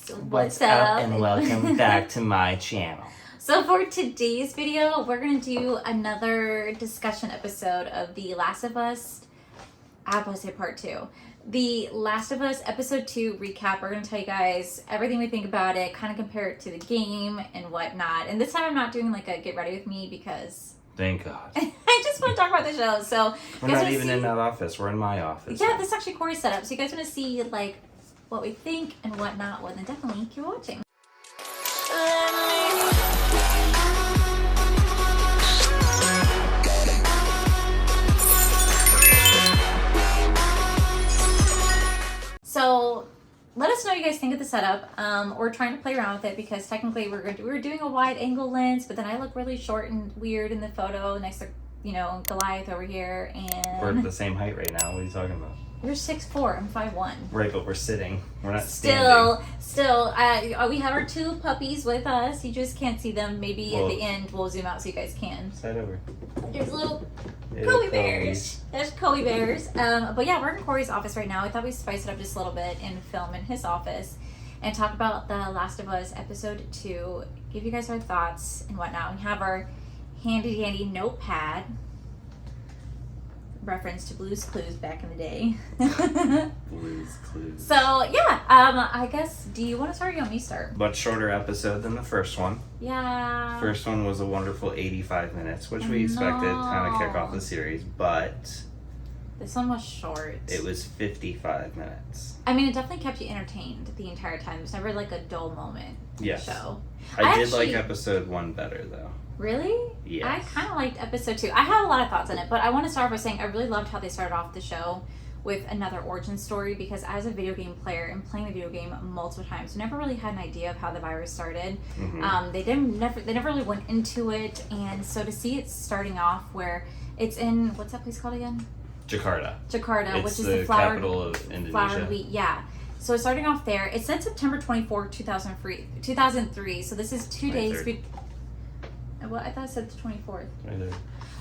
What's up and welcome back to my channel. So for today's video, we're going to do another discussion episode of The Last of Us. I want to say part 2. The Last of Us episode 2 recap. We're going to tell you guys everything we think about it, kind of compare it to the game and whatnot. And this time I'm not doing like a get ready with me because... Thank God. I just want to talk about the show. So we're not even in that office. We're in my office. Yeah, this is actually Corey's setup. So you guys want to see like what we think and whatnot, well then definitely keep watching. So let us know what you guys think of the setup. We're trying to play around with it because technically we're doing a wide angle lens, but then I look really short and weird in the photo next to, you know, Goliath over here, and we're the same height right now. What are you talking about? You're 6'4", I'm 5'1". Right, but we're sitting. We're not standing. Still, we have our 2 puppies with us. You just can't see them. Maybe at the end we'll zoom out so you guys can. Side over. There's little Kobe bears. There's Kobe bears. But yeah, we're in Corey's office right now. I thought we'd spice it up just a little bit and film in his office and talk about The Last of Us episode 2. Give you guys our thoughts and whatnot. We have our handy dandy notepad. Reference to Blue's Clues back in the day. Blue's Clues. So yeah, I guess, do you want to start or you want me to start? Much shorter episode than the first one. Yeah. First one was a wonderful 85 minutes, which we expected kind of kick off the series, but this one was short. It was 55 minutes. I mean, it definitely kept you entertained the entire time. It was never like a dull moment. Yes. Show. I did like episode 1 better though. Really? Yes. I kind of liked episode 2. I have a lot of thoughts on it, but I want to start by saying I really loved how they started off the show with another origin story, because as a video game player and playing the video game multiple times, I never really had an idea of how the virus started. Mm-hmm. They never really went into it, and so to see it starting off where it's in, what's that place called again? Jakarta, which is the capital of Indonesia. Flower and wheat, yeah. So starting off there, it said September 24, 2003. So this is 2 days. Well, I thought it said the 24th. 23rd.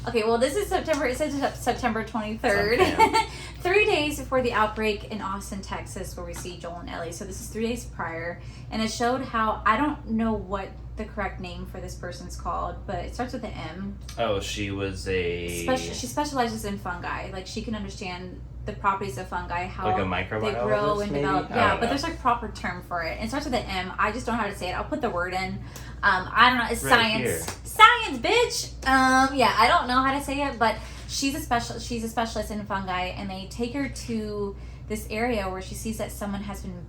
Okay, well, this is September. It says September 23rd. 3 days before the outbreak in Austin, Texas, where we see Joel and Ellie. So this is 3 days prior. And it showed how, I don't know what the correct name for this person's called, but it starts with an M. Oh, she was she specializes in fungi. Like, she can understand the properties of fungi, how like a microbiologist, they grow and maybe? develop. Yeah, but there's like proper term for it. And it starts with an M. I just don't know how to say it. I'll put the word in. I don't know. It's right science. Here. Science, bitch. Yeah, I don't know how to say it, but she's a specialist in fungi, and they take her to this area where she sees that someone has been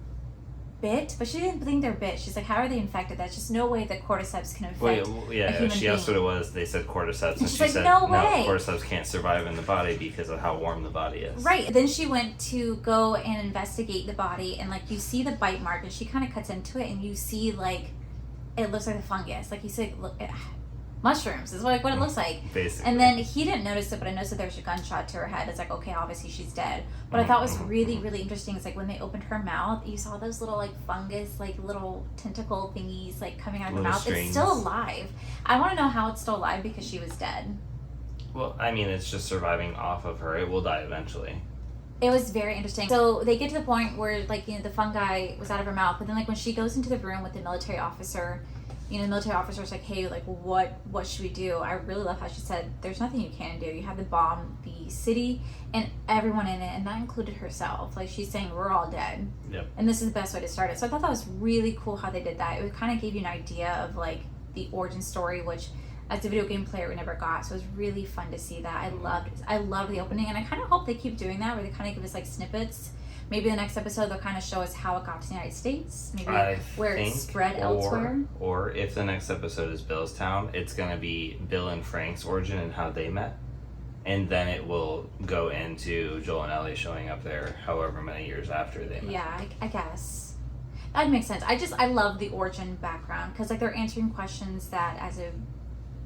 bit, but she didn't think they're bit. She's like, how are they infected? That's just no way that cordyceps can infect a human she asked what it was. They said cordyceps, and she like, said, no way. Cordyceps can't survive in the body because of how warm the body is. Right. Then she went to go and investigate the body, and like you see the bite mark, and she kind of cuts into it, and you see like it looks like a fungus. Like you see, look, mushrooms is what it looks like. Basically. And then he didn't notice it, but I noticed that there's a gunshot to her head. It's like, okay, obviously she's dead. What I thought was really, really interesting is like when they opened her mouth, you saw those little like fungus, like little tentacle thingies like coming out of her mouth. Strings. It's still alive. I want to know how it's still alive because she was dead. Well, I mean, it's just surviving off of her. It will die eventually. It was very interesting. So they get to the point where like, you know, the fungi was out of her mouth, but then like when she goes into the room with the military officer, you know, the military officer's like, hey, like, what should we do? I really love how she said, there's nothing you can do. You have to bomb the city and everyone in it, and that included herself. Like, she's saying, we're all dead. Yep. And this is the best way to start it. So I thought that was really cool how they did that. It kind of gave you an idea of, like, the origin story, which, as a video game player, we never got. So it was really fun to see that. I loved the opening, and I kind of hope they keep doing that, where they kind of give us, like, snippets. Maybe the next episode they'll kind of show us how it got to the United States. Maybe where it spread elsewhere. Or if the next episode is Billstown, it's going to be Bill and Frank's origin and how they met. And then it will go into Joel and Ellie showing up there however many years after they met. Yeah, I guess. That makes sense. I love the origin background because like they're answering questions that as a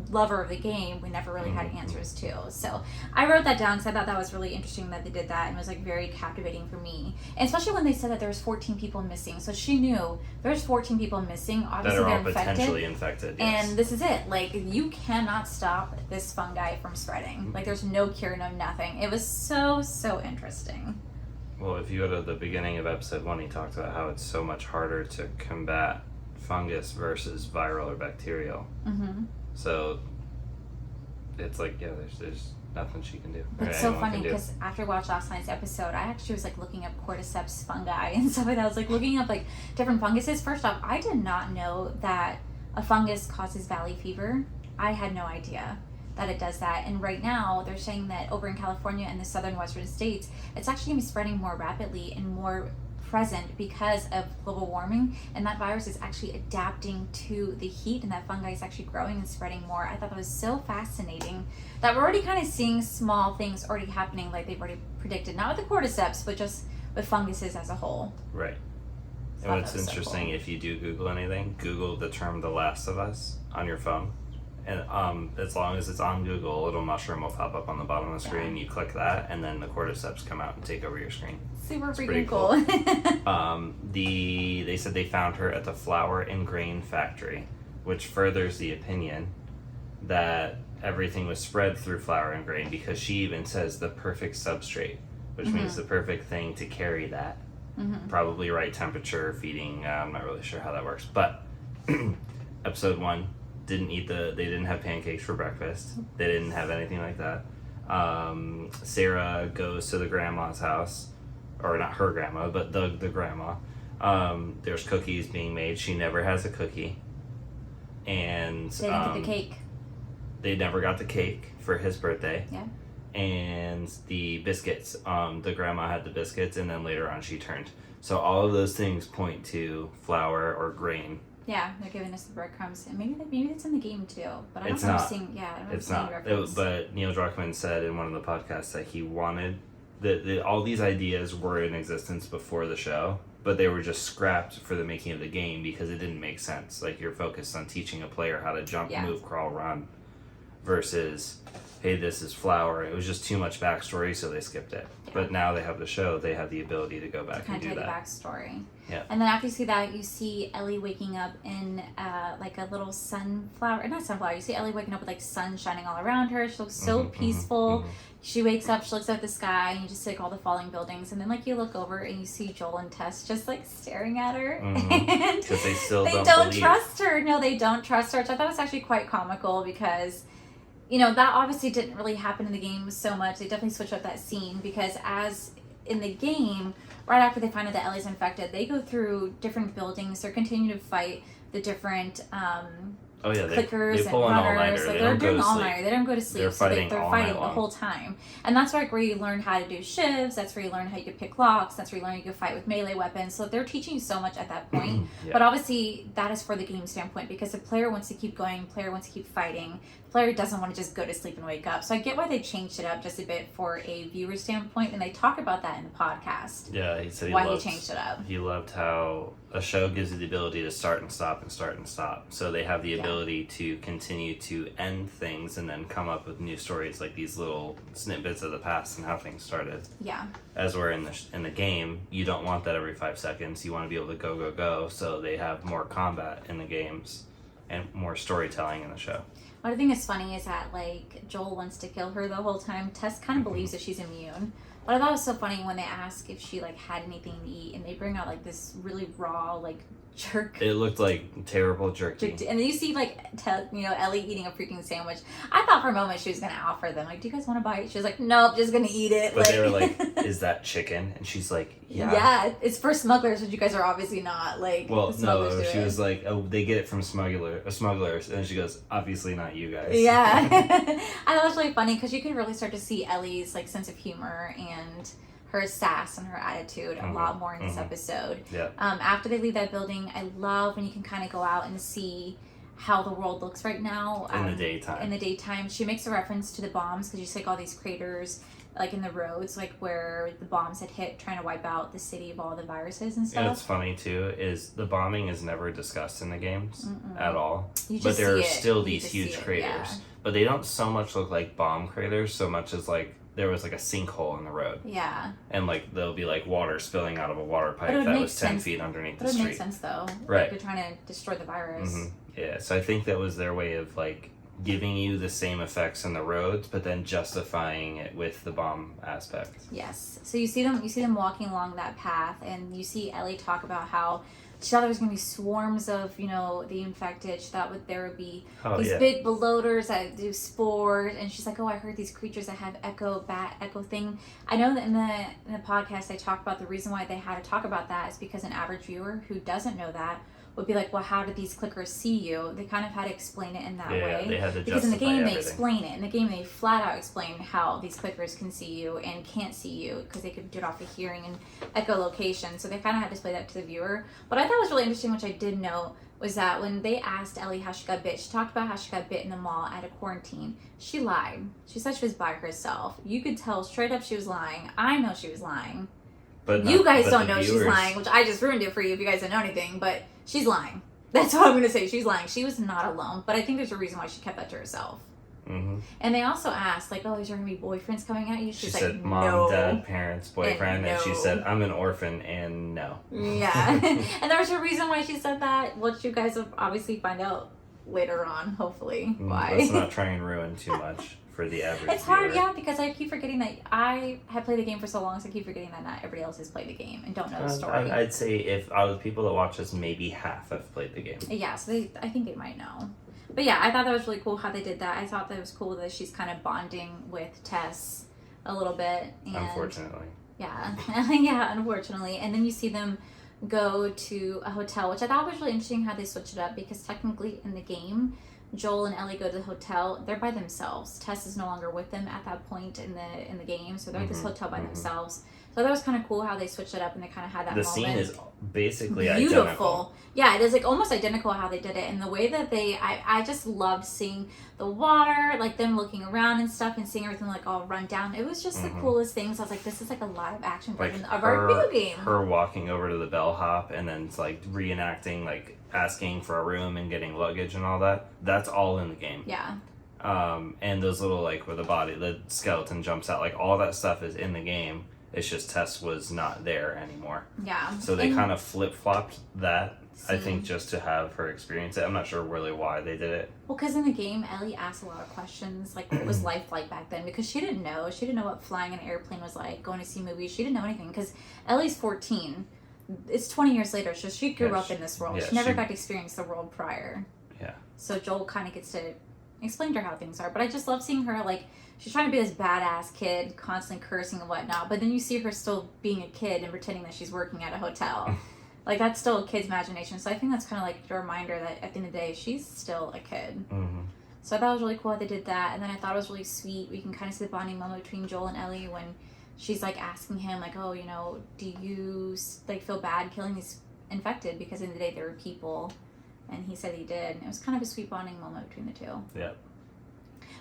lover of the game we never really had answers to. So I wrote that down because I thought that was really interesting that they did that, and it was like very captivating for me, and especially when they said that there was 14 people missing. So she knew there's 14 people missing, obviously that are all they're potentially infected, yes. And this is it. Like, you cannot stop this fungi from spreading. Like, there's no cure, no nothing. It was so interesting. Well, if you go to the beginning of episode 1, he talked about how it's so much harder to combat fungus versus viral or bacterial. Mm-hmm. So it's like, yeah, there's nothing she can do. It's so funny because after I watched last night's episode, I actually was like looking up cordyceps fungi and stuff like that. I was like looking up like different funguses. First off, I did not know that a fungus causes valley fever. I had no idea that it does that. And right now they're saying that over in California and the southern western states, it's actually gonna be spreading more rapidly and more present because of global warming, and that virus is actually adapting to the heat, and that fungi is actually growing and spreading more. I thought that was so fascinating that we're already kind of seeing small things already happening, like they've already predicted, not with the cordyceps, but just with funguses as a whole. Right. So and what's interesting, so cool. If you do Google anything, Google the term "The Last of Us" on your phone, and as long as it's on Google, a little mushroom will pop up on the bottom of the screen. You click that, and then the cordyceps come out and take over your screen. Super freaking cool. They said they found her at the flour and grain factory, which furthers the opinion that everything was spread through flour and grain, because she even says the perfect substrate, which means the perfect thing to carry that. Probably right temperature, feeding. I'm not really sure how that works, but episode 1 they didn't have pancakes for breakfast. They didn't have anything like that. Sarah goes to the grandma's house, or not her grandma, but the grandma. There's cookies being made. She never has a cookie. And they didn't get the cake. They never got the cake for his birthday. Yeah. And the biscuits. The grandma had the biscuits, and then later on she turned. So all of those things point to flour or grain. Yeah, they're giving us the breadcrumbs, and maybe it's in the game too. But I don't it's remember not. Seeing. Yeah, I don't it's remember not. seeing reference. But Neil Druckmann said in one of the podcasts that he wanted all these ideas were in existence before the show, but they were just scrapped for the making of the game because it didn't make sense. Like, you're focused on teaching a player how to jump, move, crawl, run, versus, hey, this is flour. It was just too much backstory, so they skipped it. Yeah. But now they have the show, they have the ability to go back and do that. The backstory. Yeah. And then after you see that, you see Ellie waking up in like a little sunflower, not sunflower, you see Ellie waking up with like sun shining all around her. She looks so peaceful. She wakes up, she looks at the sky, and you just see like all the falling buildings, and then like you look over and you see Joel and Tess just like staring at her, and because they still don't trust her. No, they don't trust her, which I thought was actually quite comical because, you know, that obviously didn't really happen in the game so much. They definitely switched up that scene because as in the game, right after they find out that Ellie's infected, they go through different buildings. They're continuing to fight the different clickers they pull and an runners. all-nighter. So they they're don't doing go to all-nighter. sleep. They don't go to sleep. They're fighting the whole time. And that's where you learn how to do shivs. That's where you learn how you can pick locks. That's where you learn you can fight with melee weapons. So they're teaching you so much at that point. But obviously that is for the game standpoint, because the player wants to keep going, player wants to keep fighting. The player doesn't want to just go to sleep and wake up. So I get why they changed it up just a bit for a viewer standpoint, and they talk about that in the podcast. Yeah, he said he changed it up. He loved how a show gives you the ability to start and stop and start and stop. So they have the ability to continue to end things and then come up with new stories, like these little snippets of the past and how things started. Yeah. As we're in the game, you don't want that every 5 seconds. You want to be able to go. So they have more combat in the games and more storytelling in the show. What I think is funny is that, like, Joel wants to kill her the whole time. Tess kind of believes that she's immune. But I thought it was so funny when they ask if she, like, had anything to eat, and they bring out, like, this really raw, like, jerk. It looked like terrible jerky. And then you see, like, Ellie eating a freaking sandwich. I thought for a moment she was going to offer them, like, do you guys want to bite? She was like, nope, just going to eat it. But they were like, is that chicken? And she's like, yeah. Yeah, it's for smugglers, which you guys are obviously not. Like, well, no, she was like, oh, they get it from smugglers. And she goes, obviously not you guys. Yeah. I thought it was really funny because you can really start to see Ellie's, like, sense of humor and her sass and her attitude a lot more in this episode. Yeah. After they leave that building, I love when you can kind of go out and see how the world looks right now. In the daytime. She makes a reference to the bombs because you see like all these craters like in the roads, like where the bombs had hit trying to wipe out the city of all the viruses and stuff. And what's funny too is the bombing is never discussed in the games at all. But there are still these huge craters. Yeah. But they don't so much look like bomb craters so much as like there was like a sinkhole in the road. Yeah. And like there'll be like water spilling out of a water pipe that was 10 feet underneath the street. But it would make sense though. Right. Like you're trying to destroy the virus. Yeah, so I think that was their way of like giving you the same effects in the roads, but then justifying it with the bomb aspect. Yes. So you see them walking along that path, and you see Ellie talk about how she thought there was going to be swarms of, the infected. She thought there would be these big bloaters that do spores, and she's like, oh, I heard these creatures that have echo thing. I know that in the podcast they talked about the reason why they had to talk about that is because an average viewer who doesn't know that would be like, well, how did these clickers see you? They kind of had to explain it in that way. They had to because in the game everything. they explain it. In the game they flat out explain how these clickers can see you and can't see you because they could do it off of hearing and echolocation. So they kind of had to display that to the viewer. What I thought was really interesting, which I did know, was that when they asked Ellie how she got bit, she talked about how she got bit in the mall at a quarantine. She lied. She said she was by herself. You could tell straight up she was lying. I know she was lying. But you guys don't know she's lying, which I just ruined it for you if you guys don't know anything, but she's lying. That's what I'm going to say. She's lying. She was not alone, but I think there's a reason why she kept that to herself. Mm-hmm. And they also asked, like, oh, is there going to be boyfriends coming at you? She She's said, like, mom, no. dad, parents, boyfriend, and she no. said, I'm an orphan, and no. Yeah. And there's a reason why she said that, which you guys will obviously find out later on, hopefully. Why? Let's not try and ruin too much for the average It's hard, viewer. yeah, because I keep forgetting that I have played the game for so long, so I keep forgetting that not everybody else has played the game and don't know the story. I'd say if out of the people that watch this, maybe half have played the game. Yeah, so I think they might know. But yeah, I thought that was really cool how they did that. I thought that was cool that she's kind of bonding with Tess a little bit. And Unfortunately. Yeah, yeah, unfortunately. And then you see them go to a hotel, which I thought was really interesting how they switched it up because technically in the game, Joel and Ellie go to the hotel. They're by themselves. Tess is no longer with them at that point in the game, so they're at this hotel by themselves. So that was kind of cool how they switched it up and they kind of had that moment. The scene is basically beautiful. Identical. Yeah, it is like almost identical how they did it, and the way that I just loved seeing the water, like them looking around and stuff, and seeing everything like all run down. It was just the coolest things. I was like, this is like a live action version of our video game. Her walking over to the bellhop and then it's like reenacting, like asking for a room and getting luggage and all that. That's all in the game. Yeah. And those little like where the skeleton jumps out, like all that stuff is in the game. It's just Tess was not there anymore. Yeah. So they kind of flip-flopped that, I think, just to have her experience it. I'm not sure really why they did it. Well, because in the game, Ellie asked a lot of questions, like what was life like back then? Because she didn't know. She didn't know what flying an airplane was like, going to see movies. She didn't know anything because Ellie's 14. It's 20 years later, so she grew up in this world. Yeah, she never got to experience the world prior. Yeah. So Joel kind of gets to explain to her how things are. But I just love seeing her, like, she's trying to be this badass kid, constantly cursing and whatnot, but then you see her still being a kid and pretending that she's working at a hotel. Like, that's still a kid's imagination. So I think that's kind of like a reminder that at the end of the day, she's still a kid. Mm-hmm. So I thought it was really cool how they did that. And then I thought it was really sweet. We can kind of see the bonding moment between Joel and Ellie when she's, like, asking him, like, oh, do you, like, feel bad killing these infected? Because in the day, they were people. And he said he did. And it was kind of a sweet bonding moment between the two. Yep.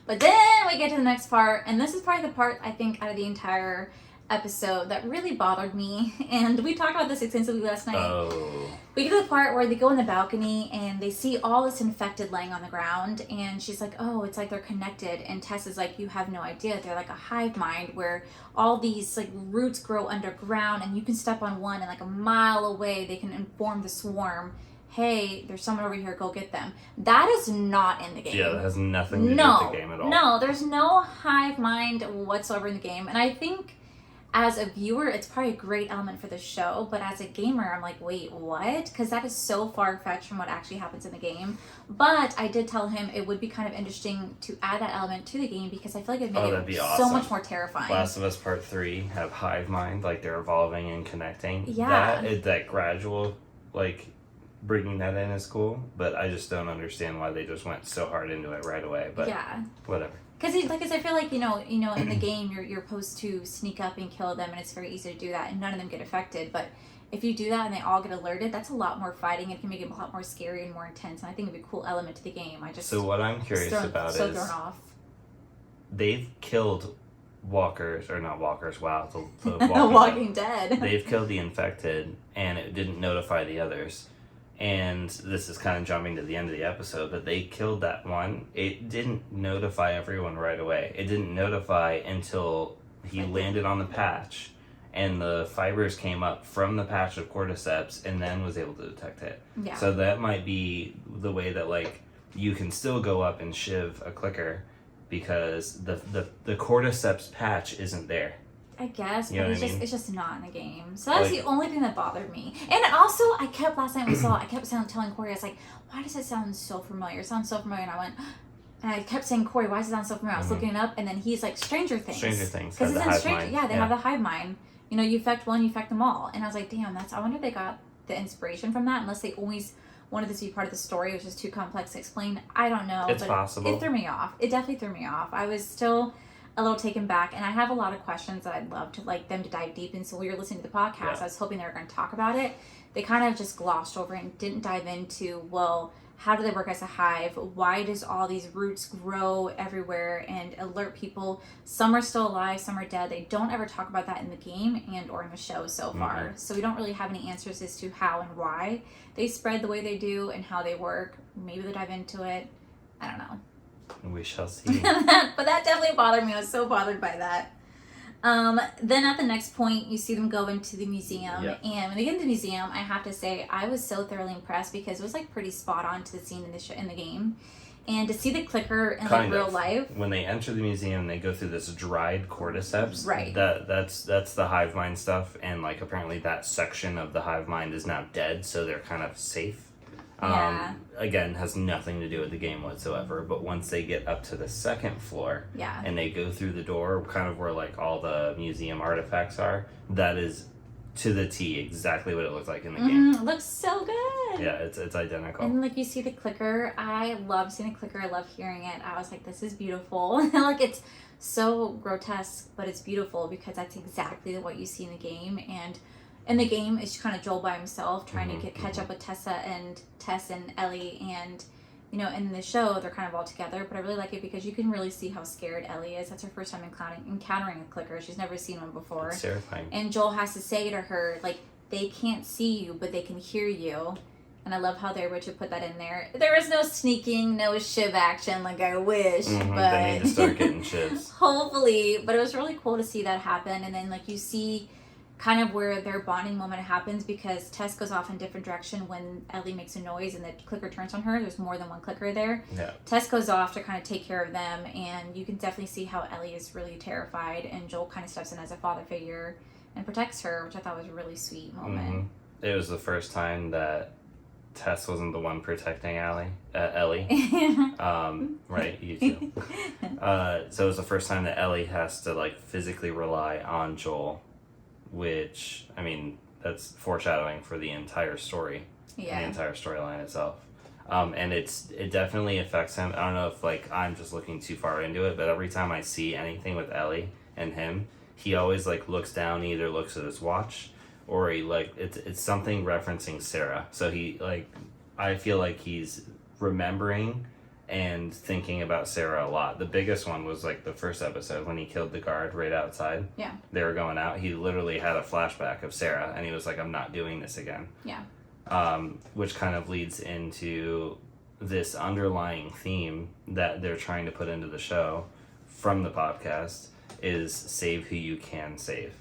But then we get to the next part, and this is probably the part, I think, out of the entire episode that really bothered me. And we talked about this extensively last night. Oh. We get to the part where they go in the balcony, and they see all this infected laying on the ground, and she's like, oh, it's like they're connected. And Tess is like, you have no idea. They're like a hive mind where all these like roots grow underground, and you can step on one, and like a mile away, they can inform the swarm, hey, there's someone over here, go get them. That is not in the game. Yeah, that has nothing to do with the game at all. No, there's no hive mind whatsoever in the game. And I think as a viewer, it's probably a great element for the show, but as a gamer, I'm like, wait, what? Because that is so far-fetched from what actually happens in the game. But I did tell him it would be kind of interesting to add that element to the game because I feel like it would make it so much more terrifying. Last of Us Part 3 have hive mind, like they're evolving and connecting. Yeah. That gradual, like, bringing that in is cool, but I just don't understand why they just went so hard into it right away. But yeah, whatever. Because I feel like in the game you're supposed to sneak up and kill them, and it's very easy to do that, and none of them get affected. But if you do that and they all get alerted, that's a lot more fighting. It can make it a lot more scary and more intense, and I think it'd be a cool element to the game. So what I'm curious about is thrown off. They've killed walkers, or not walkers. Wow, the Walking Dead. They've killed the infected, and it didn't notify the others. And this is kind of jumping to the end of the episode, but they killed that one. It didn't notify everyone right away. It didn't notify until he landed on the patch, and the fibers came up from the patch of cordyceps, and then was able to detect it. Yeah. So that might be the way that, like, you can still go up and shiv a clicker because the cordyceps patch isn't there. I guess, You know but what I mean? it's just not in the game. So that's Like- the only thing that bothered me. And also, last night we saw, I kept telling Corey, I was like, why does it sound so familiar? It sounds so familiar. And I went, and I kept saying, Corey, why does it sound so familiar? I was looking it up, and then he's like, Stranger Things. Stranger Things. Because it's in hive Stranger, mind. yeah, they have the hive mind. You know, you affect one, you affect them all. And I was like, damn, I wonder if they got the inspiration from that, unless they always wanted this to be part of the story. It was just too complex to explain. I don't know. It's but possible. It threw me off. It definitely threw me off. I was still a little taken back, and I have a lot of questions that I'd love to like them to dive deep into. So when you're listening to the podcast, I was hoping they were going to talk about it. They kind of just glossed over it and didn't dive into, well, how do they work as a hive? Why does all these roots grow everywhere and alert people? Some are still alive, some are dead. They don't ever talk about that in the game and or in the show so far. So we don't really have any answers as to how and why they spread the way they do and how they work. Maybe they dive into it. I don't know. We shall see. But that definitely bothered me. I was so bothered by that. Then at the next point, you see them go into the museum. Yep. And when they get into the museum, I have to say, I was so thoroughly impressed because it was like pretty spot on to the scene in the in the game. And to see the clicker in like real life. When they enter the museum, they go through this dried cordyceps. Right. That's the hive mind stuff, and like apparently that section of the hive mind is now dead, so they're kind of safe. Yeah. Again, has nothing to do with the game whatsoever. But once they get up to the second floor, Yeah. and they go through the door, kind of where like all the museum artifacts are, that is to the T exactly what it looked like in the game. It looks so good. Yeah, it's identical. And like you see the clicker, I love seeing the clicker. I love hearing it. I was like, this is beautiful. Like it's so grotesque, but it's beautiful because that's exactly what you see in the game. And in the game, it's kind of Joel by himself trying to catch up with Tess and Ellie, and you know, in the show they're kind of all together. But I really like it because you can really see how scared Ellie is. That's her first time encountering a clicker. She's never seen one before. It's terrifying. And Joel has to say to her, like, they can't see you, but they can hear you. And I love how they're able to put that in there. There is no sneaking, no shiv action like I wish, but They need to start getting shivs. Hopefully. But it was really cool to see that happen. And then like you see kind of where their bonding moment happens because Tess goes off in a different direction when Ellie makes a noise and the clicker turns on her. There's more than one clicker there. Yeah. Tess goes off to kind of take care of them, and you can definitely see how Ellie is really terrified, and Joel kind of steps in as a father figure and protects her, which I thought was a really sweet moment. It was the first time that Tess wasn't the one protecting Ellie. Right, you too. So it was the first time that Ellie has to like physically rely on Joel, which, I mean, that's foreshadowing for the entire story, the entire storyline itself. And it definitely affects him. I don't know if like I'm just looking too far into it, but every time I see anything with Ellie and him, he always like looks down, he either looks at his watch or he like it's something referencing Sarah. So he like, I feel like he's remembering and thinking about Sarah a lot. The biggest one was like the first episode when he killed the guard right outside. Yeah. They were going out. He literally had a flashback of Sarah, and he was like, I'm not doing this again. Yeah. Which kind of leads into this underlying theme that they're trying to put into the show from the podcast is save who you can save.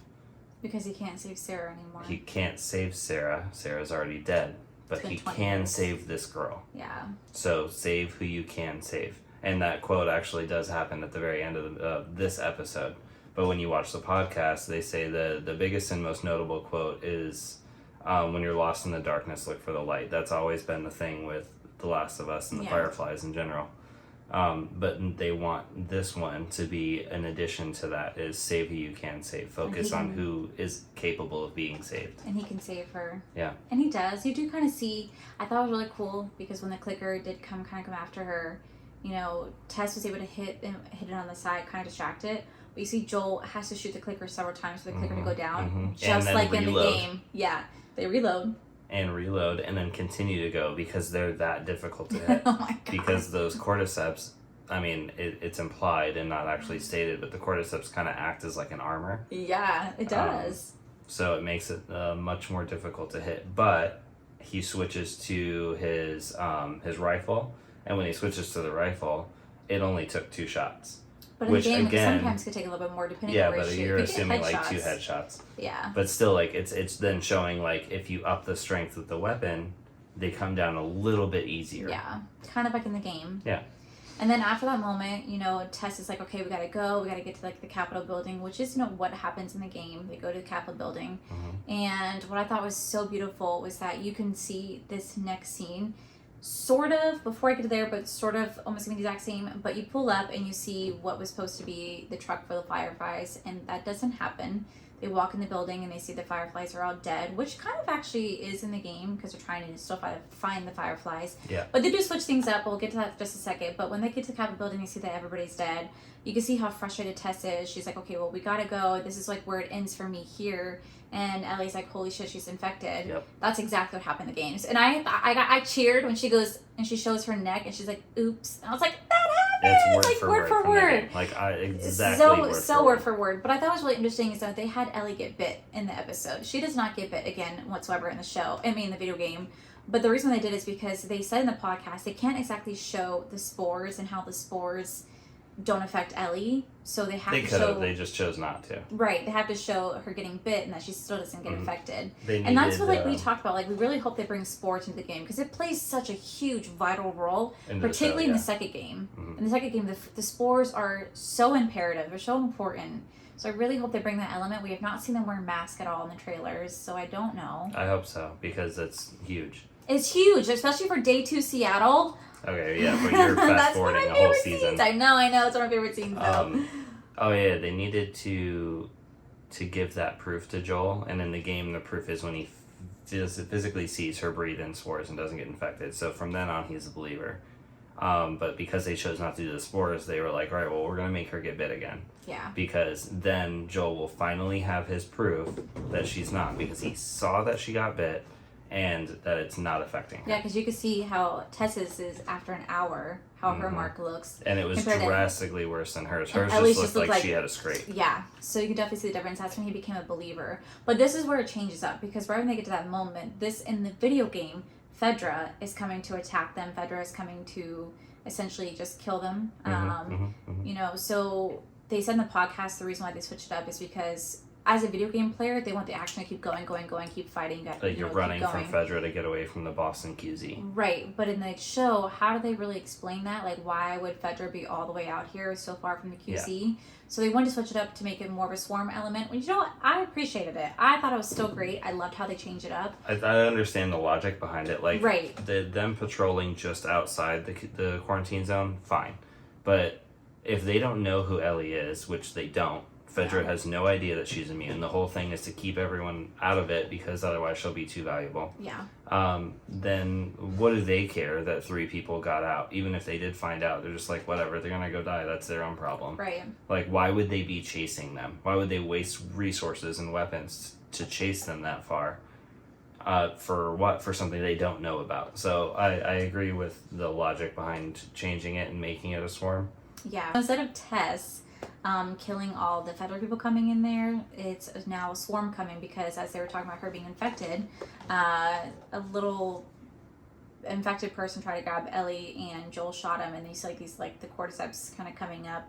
Because he can't save Sarah anymore. He can't save Sarah. Sarah's already dead. But he can save this girl. Yeah. So save who you can save. And that quote actually does happen at the very end of this episode. But when you watch the podcast, they say the biggest and most notable quote is, when you're lost in the darkness, look for the light. That's always been the thing with The Last of Us and the Fireflies in general. But they want this one to be an addition to that, is save who you can save. Focus on who is capable of being saved. And he can save her. Yeah. And he does. You do kind of see, I thought it was really cool because when the clicker did come after her, you know, Tess was able to hit it on the side, kind of distract it. But you see Joel has to shoot the clicker several times for the clicker to go down. Just like in the game. Yeah. They reload. And reload and then continue to go because they're that difficult to hit. Oh my god. Because those cordyceps, I mean, it's implied and not actually stated, but the cordyceps kind of act as like an armor. Yeah, it does. So it makes it much more difficult to hit. But he switches to his rifle, and when he switches to the rifle, it only took 2 shots. But in the game, again, sometimes could take a little bit more depending on where you shoot. You're assuming like 2 headshots. Yeah. But still, like it's then showing like if you up the strength of the weapon, they come down a little bit easier. Yeah, kind of like in the game. Yeah. And then after that moment, you know, Tess is like, okay, we gotta go. We gotta get to like the Capitol building, which is, you know, what happens in the game. They go to the Capitol building. And what I thought was so beautiful was that you can see this next scene, sort of, before I get to there, but sort of almost gonna be the exact same. But you pull up and you see what was supposed to be the truck for the Fireflies, and that doesn't happen. They walk in the building and they see the Fireflies are all dead, which kind of actually is in the game because they're trying to still find the Fireflies. Yeah. But they do switch things up. We'll get to that in just a second. But when they get to the Capitol building, they see that everybody's dead. You can see how frustrated Tess is. She's like, okay, well, we gotta go. This is like where it ends for me here. And Ellie's like, holy shit, she's infected. Yep. That's exactly what happened in the games. And I cheered when she goes and she shows her neck and she's like, oops. And I was like, that happened. It's like word for word. Like exactly so word for word. But I thought it was really interesting is that they had Ellie get bit in the episode. She does not get bit again whatsoever in the show. I mean, in the video game. But the reason they did is because they said in the podcast they can't exactly show the spores and how the spores don't affect Ellie, so they have to show. They just chose not to. Right, they have to show her getting bit and that she still doesn't get infected. And that's what like we talked about. Like we really hope they bring sports into the game because it plays such a huge vital role, particularly in the second game. In the second game, the spores are so imperative. They're so important. So I really hope they bring that element. We have not seen them wear masks at all in the trailers, so I don't know. I hope so because it's huge. It's huge, especially for day 2 Seattle. Okay, yeah, but you're fast forwarding the whole season. Scenes. I know, it's one of my favorite scenes though. Oh yeah, they needed to give that proof to Joel, and in the game the proof is when he physically sees her breathe in spores and doesn't get infected. So from then on he's a believer. But because they chose not to do the spores, they were like, all right, well, we're gonna make her get bit again. Yeah. Because then Joel will finally have his proof that she's not, because he saw that she got bit and that it's not affecting her. Yeah, because you can see how Tessa's is after an hour, how her mark looks. And it was drastically worse than hers. Hers just looked like she had a scrape. Yeah, so you can definitely see the difference. That's when he became a believer. But this is where it changes up, because right when they get to that moment, this in the video game, Fedra is coming to attack them. Fedra is coming to essentially just kill them. You know, so they said in the podcast the reason why they switched it up is because as a video game player, they want the action to keep going, keep fighting. Like you're running from Fedra to get away from the Boston QZ. Right, but in the show, how do they really explain that? Like, why would Fedra be all the way out here so far from the QZ? Yeah. So they wanted to switch it up to make it more of a swarm element. Well, you know what? I appreciated it. I thought it was still great. I loved how they changed it up. I understand the logic behind it. Like, right. Them patrolling just outside the quarantine zone, fine. But if they don't know who Ellie is, which they don't, Fedra has no idea that she's immune. The whole thing is to keep everyone out of it because otherwise she'll be too valuable. Yeah. Then what do they care that 3 people got out? Even if they did find out, they're just like, whatever, they're gonna go die. That's their own problem. Right. Like, why would they be chasing them? Why would they waste resources and weapons to chase them that far? For what? For something they don't know about. So I agree with the logic behind changing it and making it a swarm. Yeah. Instead of Tess killing all the Federal people coming in there, it's now a swarm coming because as they were talking about her being infected, a little infected person tried to grab Ellie and Joel shot him, and you see the cordyceps kind of coming up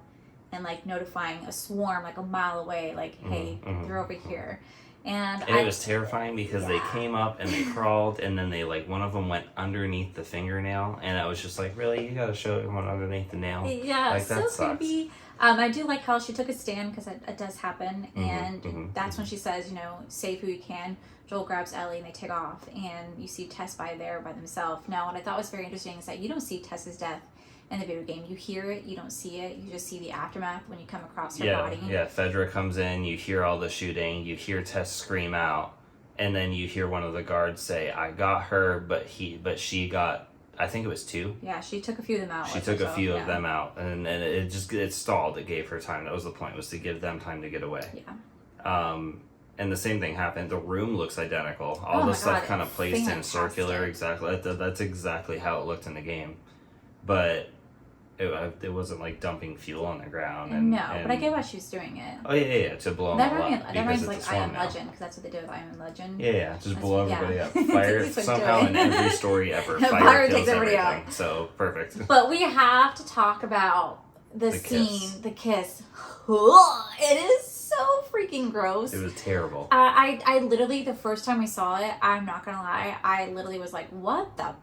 and like notifying a swarm like a mile away, like, hey, they're over here. And it was terrifying because they came up and they crawled, and then they one of them went underneath the fingernail, and I was just like, really, you gotta show everyone underneath the nail? Yeah, like, that so creepy. I do like how she took a stand because it does happen, and that's when she says, save who you can. Joel grabs Ellie and they take off, and you see Tess by themselves. Now, what I thought was very interesting is that you don't see Tess's death in the video game. You hear it, you don't see it, you just see the aftermath when you come across her body. Yeah, Fedra comes in, you hear all the shooting, you hear Tess scream out, and then you hear one of the guards say, I got her, but she got, I think it was 2. Yeah, she took a few of them out. She took a few of them out, and it stalled. It gave her time. That was the point, was to give them time to get away. Yeah. And the same thing happened. The room looks identical. All the stuff kind of placed in circular. Exactly. That's exactly how it looked in the game. But it wasn't like dumping fuel on the ground. But I get why she was doing it. Oh, yeah, to blow them all up. That reminds like I Am Legend, because that's what they do with I Am Legend. Yeah, just blow everybody up. Fire somehow in every story ever. Fire kills everything. Out. So, perfect. But we have to talk about the scene, kiss. the kiss. It is so freaking gross. It was terrible. I literally, the first time we saw it, I'm not gonna lie, I literally was like, what the,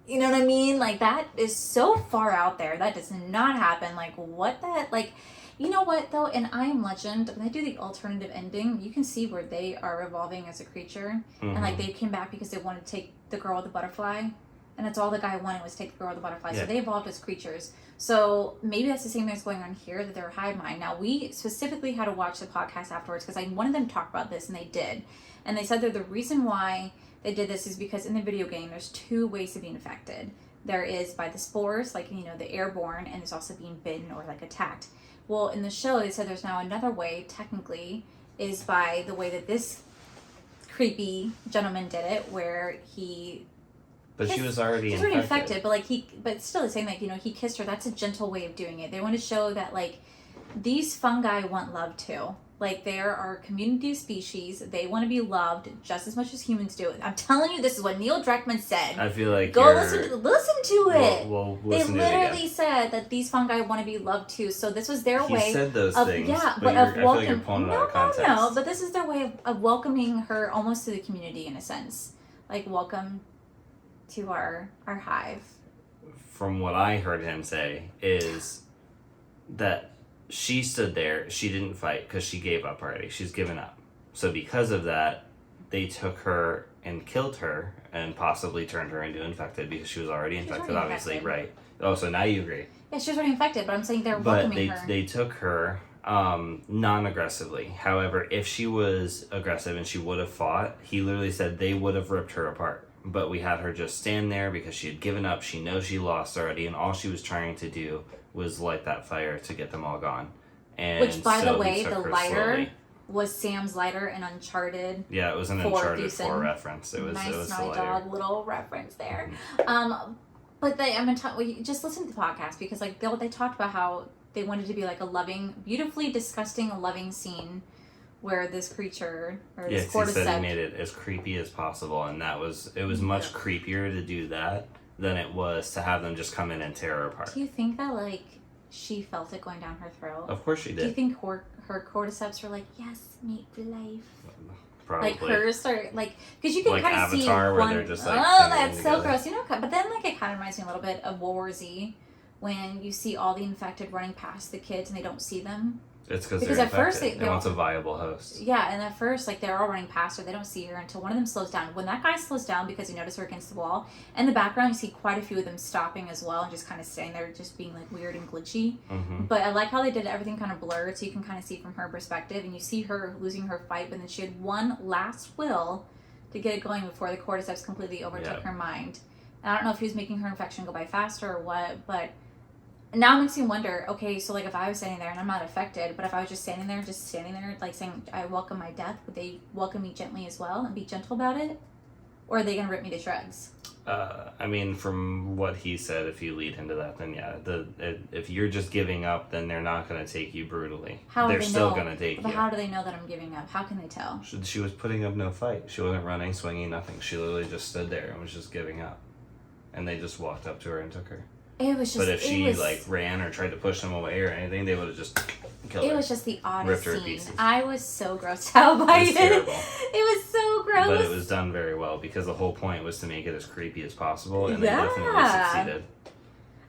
you know what I mean? Like, that is so far out there. That does not happen. Like, what the, like, you know what, though? In I Am Legend, when they do the alternative ending, you can see where they are evolving as a creature. Mm-hmm. And, like, they came back because they wanted to take the girl with the butterfly. And that's all the guy wanted, was take the girl with the butterfly. Yeah. So they evolved as creatures. So maybe that's the same thing that's going on here, that they're hive mind. Now, we specifically had to watch the podcast afterwards because I wanted them to talk about this, and they did. And they said that the reason why they did this is because in the video game, there's 2 ways of being infected. There is by the spores, like, you know, the airborne, and there's also being bitten or, like, attacked. Well, in the show, they said there's now another way, technically, is by the way that this creepy gentleman did it, where he... But she was already infected. But, like, but still the same, like, you know, he kissed her. That's a gentle way of doing it. They want to show that, like, these fungi want love, too. Like, there are community of species. They want to be loved just as much as humans do. I'm telling you, this is what Neil Druckmann said. I feel like go listen to it. We'll they listen literally said that these fungi want to be loved too. So this was their way. He said those things. Yeah, but of welcoming. I feel like you're pulling it out of context. No. But this is their way of welcoming her almost to the community in a sense. Like, welcome to our hive. From what I heard him say is that she stood there, she didn't fight because she gave up already. She's given up. So because of that, they took her and killed her and possibly turned her into infected because she was already infected, obviously, right? Oh, so now you agree. Yeah, she was already infected, but I'm saying they're welcoming her. But they took her non-aggressively. However, if she was aggressive and she would have fought, he literally said they would have ripped her apart. But we had her just stand there because she had given up. She knows she lost already, and all she was trying to do was light that fire to get them all gone. And which, by so the way, the lighter slowly. Was Sam's lighter in Uncharted. Yeah, it was an Uncharted 4 reference. It was nice, it was naughty the dog little reference there. But I'm gonna talk. Well, just listen to the podcast because like they talked about how they wanted to be like a loving, beautifully disgusting, loving scene where this creature or this cordyceps. He said he made it as creepy as possible, and it was much creepier to do that than it was to have them just come in and tear her apart. Do you think that like she felt it going down her throat? Of course she did. Do you think her cordyceps were like, yes, mate for life? Probably. Like hers, or like, because you can like kind of see Avatar, where one. they're just like, oh, that's so gross. You know, but then like it kind of reminds me a little bit of World War Z, when you see all the infected running past the kids and they don't see them. It's because they're infected. First they want a viable host. Yeah, and at first, like, they're all running past her. They don't see her until one of them slows down. When that guy slows down because he noticed her against the wall, in the background, you see quite a few of them stopping as well and just kind of staying there, just being, like, weird and glitchy. Mm-hmm. But I like how they did everything kind of blurred so you can kind of see from her perspective. And you see her losing her fight, but then she had one last will to get it going before the cordyceps completely overtook her mind. And I don't know if he was making her infection go by faster or what, but... now it makes me wonder, okay, so like if I was standing there and I'm not affected, but if I was just standing there, like saying, I welcome my death, would they welcome me gently as well and be gentle about it? Or are they going to rip me to shreds? I mean, from what he said, if you lead into that, then yeah. If you're just giving up, then they're not going to take you brutally. They're still going to take you. But how do they know that I'm giving up? How can they tell? She was putting up no fight. She wasn't running, swinging, nothing. She literally just stood there and was just giving up. And they just walked up to her and took her. It was just, but if she like ran or tried to push them away or anything, they would have just killed her. It was just the oddest scene. Pieces. I was so grossed out by it. Terrible. It was so gross. But it was done very well because the whole point was to make it as creepy as possible, and they definitely succeeded.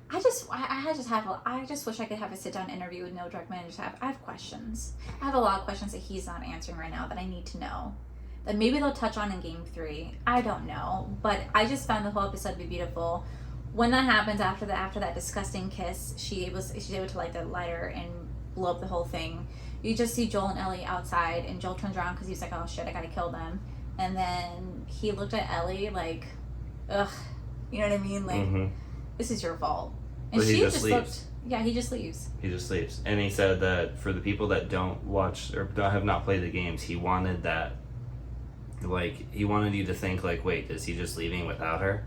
I just wish I could have a sit down interview with Neil Druckmann and just I have questions. I have a lot of questions that he's not answering right now that I need to know. That maybe they'll touch on in Game 3. I don't know, but I just found the whole episode to be beautiful. When that happens, after that disgusting kiss, she's able to light the lighter and blow up the whole thing. You just see Joel and Ellie outside, and Joel turns around because he's like, oh shit, I gotta kill them. And then he looked at Ellie like, ugh, you know what I mean? Like, this is your fault. And she just leaves. Yeah, he just leaves. He just leaves. And he said that for the people that don't watch or have not played the games, he wanted that, like, he wanted you to think like, wait, is he just leaving without her?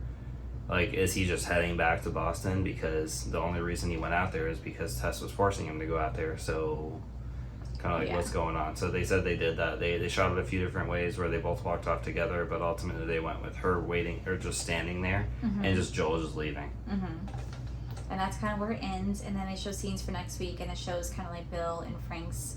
Like, is he just heading back to Boston because the only reason he went out there is because Tess was forcing him to go out there? So, kind of like, what's going on? So they said they did that. They shot it a few different ways where they both walked off together, but ultimately they went with her waiting, or just standing there, and just Joel just leaving. And that's kind of where it ends. And then it shows scenes for next week, and it shows kind of like Bill and Frank's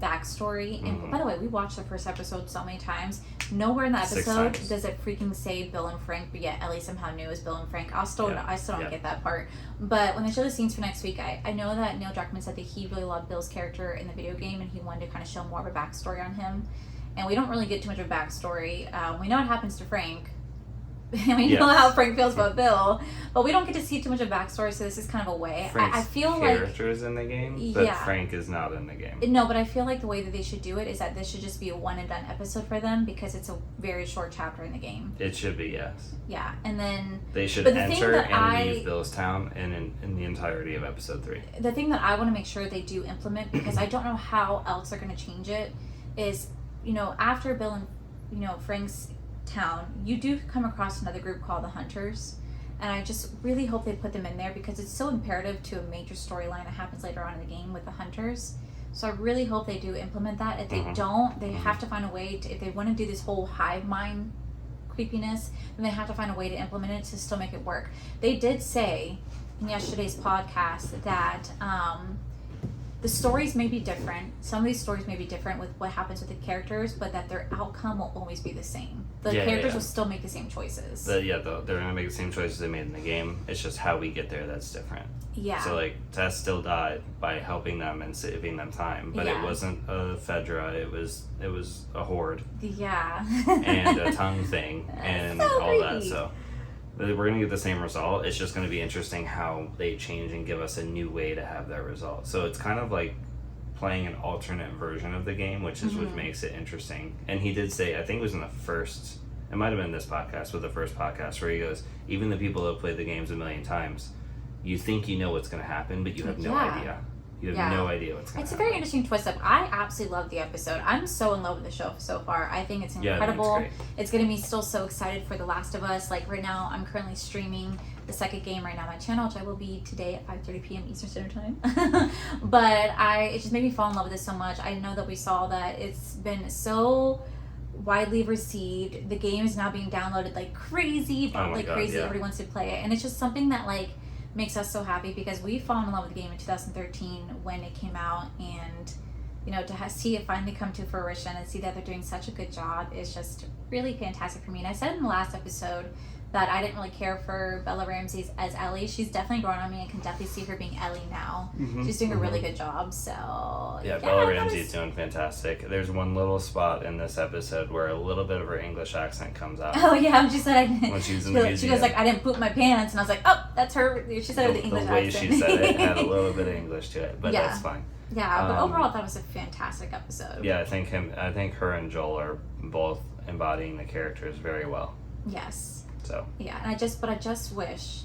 backstory. And by the way, we watched the first episode so many times. Nowhere in the episode does it freaking say Bill and Frank, but yet Ellie somehow knew it was Bill and Frank. I still don't get that part. But when they show the scenes for next week, I know that Neil Druckmann said that he really loved Bill's character in the video game, and he wanted to kind of show more of a backstory on him. And we don't really get too much of a backstory. We know what happens to Frank. And we know how Frank feels about Bill, but we don't get to see too much of backstory, so this is kind of a way. Frank's I feel character is in the game, but Frank is not in the game. No, but I feel like the way that they should do it is that this should just be a one and done episode for them, because it's a very short chapter in the game. It should be, yes. Yeah, and then they should enter and leave Bill's town in the entirety of episode 3. The thing that I want to make sure they do implement, because I don't know how else they're going to change it, is, after Bill and Frank's town, you do come across another group called the Hunters, and I just really hope they put them in there, because it's so imperative to a major storyline that happens later on in the game with the Hunters. So I really hope they do implement that. If they don't, they have to find a way to, if they want to do this whole hive mind creepiness, then they have to find a way to implement it to still make it work. They did say in yesterday's podcast that the stories may be different. Some of these stories may be different with what happens with the characters, but that their outcome will always be the same. The characters will still make the same choices. They're going to make the same choices they made in the game. It's just how we get there that's different. Yeah. So, Tess still died by helping them and saving them time, but it wasn't a Fedra. It was a horde. Yeah. And a tongue thing and so all creepy. that. So we're going to get the same result. It's just going to be interesting how they change and give us a new way to have that result. So it's kind of like playing an alternate version of the game, which is what makes it interesting. And he did say, I think it was in the first, it might have been this podcast, but the first podcast, where he goes, even the people that have played the games a million times, you think you know what's going to happen, but you have no idea. You have no idea what's going to happen. It's a very interesting twist up. I absolutely love the episode. I'm so in love with the show so far. I think it's incredible. It's going to be still so excited for The Last of Us. Like right now, I'm currently streaming the second game right now on my channel, which I will be today at 5:30 p.m. Eastern Standard Time. But it just made me fall in love with this so much. I know that we saw that it's been so widely received. The game is now being downloaded like crazy, crazy. Everybody wants to play it, and it's just something that makes us so happy, because we fell in love with the game in 2013 when it came out, and to see it finally come to fruition and see that they're doing such a good job is just really fantastic for me. And I said in the last episode that I didn't really care for Bella Ramsey as Ellie. She's definitely grown on me. I can definitely see her being Ellie now. She's doing a really good job. So Bella Ramsey's doing fantastic. There's one little spot in this episode where a little bit of her English accent comes out. Oh yeah, she said when she was in the museum. She goes I didn't poop my pants, and I was like, oh, that's her. She said it with the English accent. The way she said it had a little bit of English to it, but that's fine. Yeah, but overall, that was a fantastic episode. Yeah, I think her and Joel are both embodying the characters very well. Yes. So. Yeah, and I just wish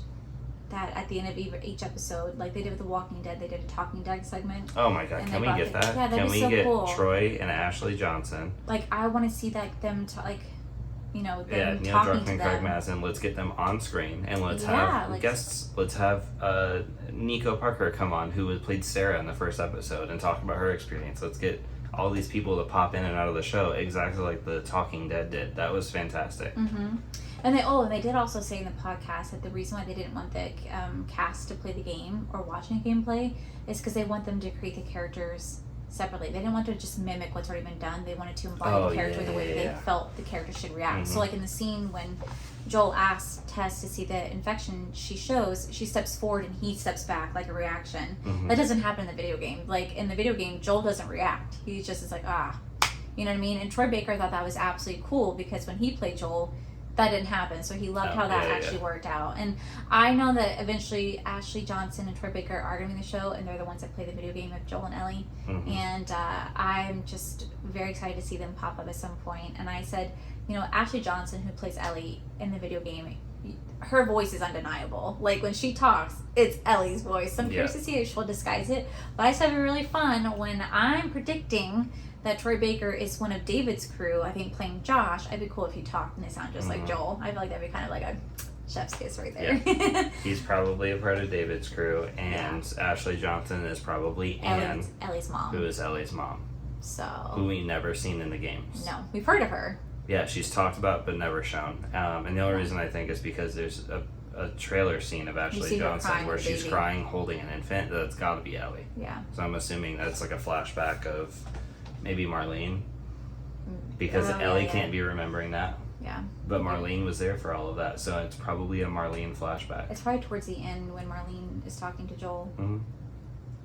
that at the end of each episode, like they did with The Walking Dead, they did a Talking Dead segment. Oh my god, can we get that? Yeah, can we so get cool. Troy and Ashley Johnson? I want to see them them Neil talking Druckmann, to them. Craig Mazin. Let's get them on screen, and let's have guests. Let's have Nico Parker come on, who played Sarah in the first episode, and talk about her experience. Let's get all these people to pop in and out of the show, exactly like the Talking Dead did. That was fantastic. And they did also say in the podcast that the reason why they didn't want the cast to play the game or watching a gameplay is because they want them to create the characters separately. They didn't want to just mimic what's already been done. They wanted to embody the character the way they felt the character should react. So in the scene when Joel asks Tess to see the infection, she steps forward and he steps back like a reaction. That doesn't happen in the video game. Like in the video game, Joel doesn't react. He just is like, you know what I mean? And Troy Baker thought that was absolutely cool, because when he played Joel, that didn't happen, so he loved how that actually worked out. And I know that eventually Ashley Johnson and Troy Baker are going to be in the show, and they're the ones that play the video game of Joel and Ellie. And I'm just very excited to see them pop up at some point. And I said, Ashley Johnson, who plays Ellie in the video game, her voice is undeniable. Like when she talks, it's Ellie's voice. So I'm curious to see if she'll disguise it. But I said it'd be really fun when I'm predicting that Troy Baker is one of David's crew, I think playing Josh. It'd be cool if he talked and they sound just like Joel. I feel like that'd be kind of like a chef's kiss right there. Yeah. He's probably a part of David's crew, and Ashley Johnson is probably Ellie's mom. Who is Ellie's mom. So. Who we never seen in the games. No, we've heard of her. Yeah, she's talked about but never shown. And the only reason I think is because there's a trailer scene of Ashley Johnson where she's crying holding an infant. That's got to be Ellie. Yeah. So I'm assuming that's like a flashback of Maybe Marlene. Because Ellie can't be remembering that. Yeah. But Marlene was there for all of that, so it's probably a Marlene flashback. It's probably towards the end when Marlene is talking to Joel. Mm-hmm.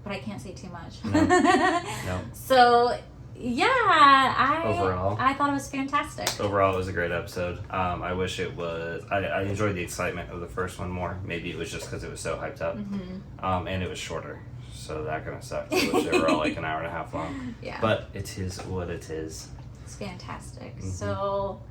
But I can't say too much. No. So, yeah, I thought it was fantastic. Overall, it was a great episode. I wish it was... I enjoyed the excitement of the first one more. Maybe it was just because it was so hyped up. Mm-hmm. And it was shorter. So that kind of sucked. I wish they were all like an hour and a half long. Yeah. But it is what it is. It's fantastic. Mm-hmm. So...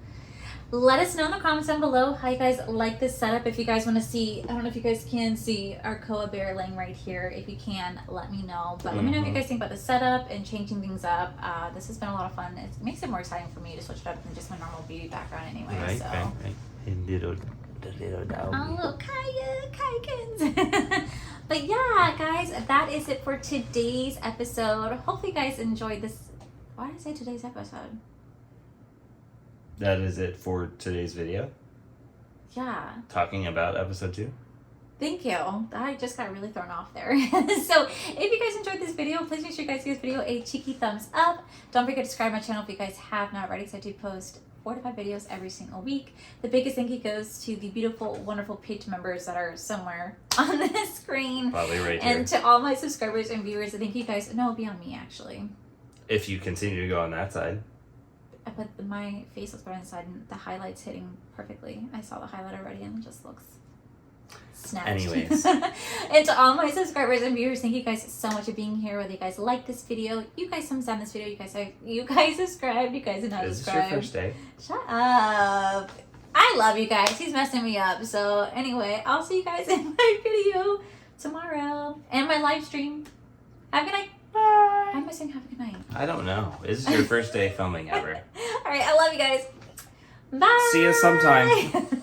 let us know in the comments down below how you guys like this setup. If you guys want to see, I don't know if you guys can see our Koa bear laying right here. If you can, let me know. But let me know what you guys think about the setup and changing things up. This has been a lot of fun. It makes it more exciting for me to switch it up than just my normal beauty background anyway. Right. The little dog. Oh, little Kayakins. But yeah, guys, that is it for today's episode. Hopefully you guys enjoyed this. Why did I say today's episode? That is it for today's video. Yeah. Talking about episode 2. Thank you. I just got really thrown off there. So if you guys enjoyed this video, please make sure you guys give this video a cheeky thumbs up. Don't forget to subscribe to my channel if you guys have not already, because I do post 4 to 5 videos every single week. The biggest thank you goes to the beautiful, wonderful page members that are somewhere on this screen. Probably right here. And to all my subscribers and viewers, I thank you guys. No, beyond me, actually. If you continue to go on that side. But my face looks better inside, and the highlight's hitting perfectly. I saw the highlight already, and it just looks snatched. Anyways. And to all my subscribers and viewers, thank you guys so much for being here. Whether you guys like this video, you guys thumbs down this video, you guys subscribe, you guys are not subscribed. Is this your first day? Shut up. I love you guys. He's messing me up. So anyway, I'll see you guys in my video tomorrow and my live stream. Have a good night. Bye. Why am I saying have a good night? I don't know. This is your first day filming ever. All right, I love you guys. Bye. See you sometime.